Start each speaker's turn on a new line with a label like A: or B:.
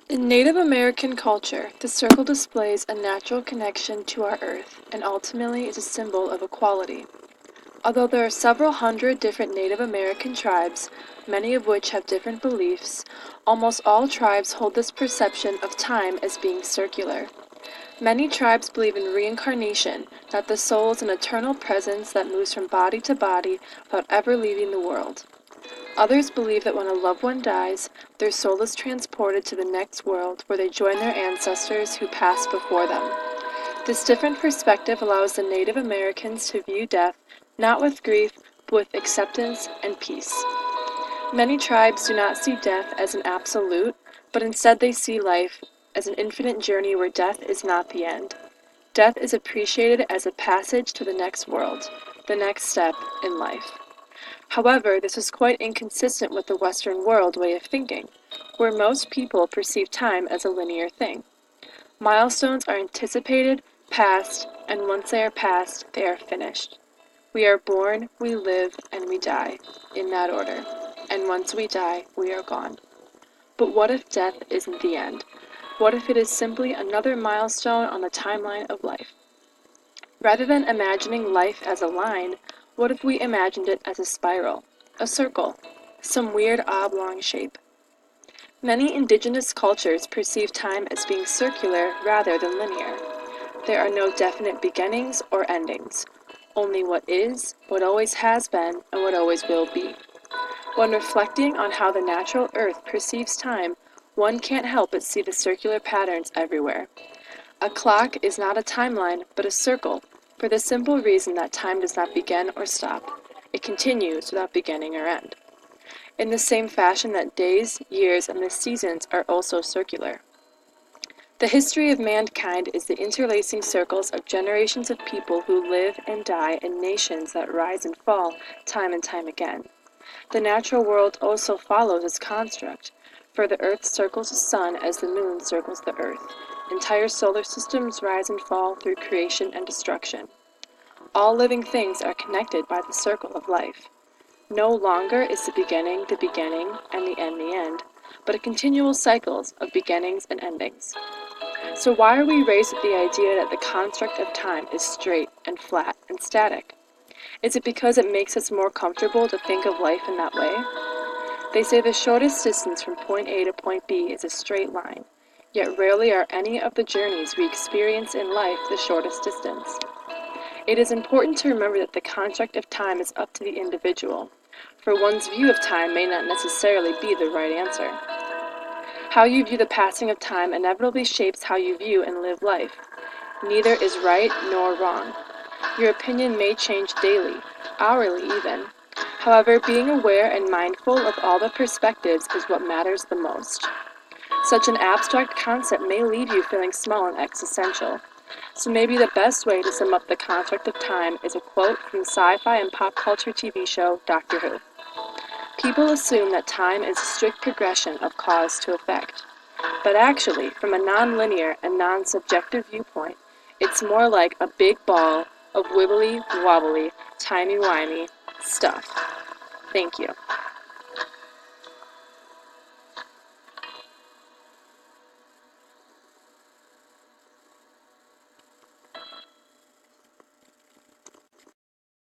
A: In Native American culture, the circle displays a natural connection to our earth and ultimately is a symbol of equality. Although there are several hundred different Native American tribes, many of which have different beliefs, almost all tribes hold this perception of time as being circular. Many tribes believe in reincarnation, that the soul is an eternal presence that moves from body to body without ever leaving the world. Others believe that when a loved one dies, their soul is transported to the next world where they join their ancestors who passed before them. This different perspective allows the Native Americans to view death not with grief, but with acceptance and peace. Many tribes do not see death as an absolute, but instead they see life as an infinite journey where death is not the end. Death is appreciated as a passage to the next world, the next step in life. However, this is quite inconsistent with the Western world way of thinking, where most people perceive time as a linear thing. Milestones are anticipated, passed, and once they are passed, they are finished. We are born, we live, and we die, in that order. And once we die, we are gone. But what if death isn't the end? What if it is simply another milestone on the timeline of life? Rather than imagining life as a line, what if we imagined it as a spiral, a circle, some weird oblong shape? Many indigenous cultures perceive time as being circular rather than linear. There are no definite beginnings or endings, only what is, what always has been, and what always will be. When reflecting on how the natural earth perceives time, one can't help but see the circular patterns everywhere. A clock is not a timeline, but a circle, for the simple reason that time does not begin or stop. It continues without beginning or end. In the same fashion that days, years, and the seasons are also circular. The history of mankind is the interlacing circles of generations of people who live and die in nations that rise and fall time and time again. The natural world also follows this construct, for the earth circles the sun as the moon circles the earth. Entire solar systems rise and fall through creation and destruction. All living things are connected by the circle of life. No longer is the beginning, and the end, but a continual cycles of beginnings and endings. So why are we raised with the idea that the construct of time is straight and flat and static? Is it because it makes us more comfortable to think of life in that way? They say the shortest distance from point A to point B is a straight line, yet rarely are any of the journeys we experience in life the shortest distance. It is important to remember that the construct of time is up to the individual, for one's view of time may not necessarily be the right answer. How you view the passing of time inevitably shapes how you view and live life. Neither is right nor wrong. Your opinion may change daily, hourly even. However, being aware and mindful of all the perspectives is what matters the most. Such an abstract concept may leave you feeling small and existential. So maybe the best way to sum up the construct of time is a quote from the sci-fi and pop culture TV show Doctor Who. People assume that time is a strict progression of cause to effect. But actually, from a non-linear and non-subjective viewpoint, it's more like a big ball of wibbly-wobbly, timey-wimey stuff. Thank you.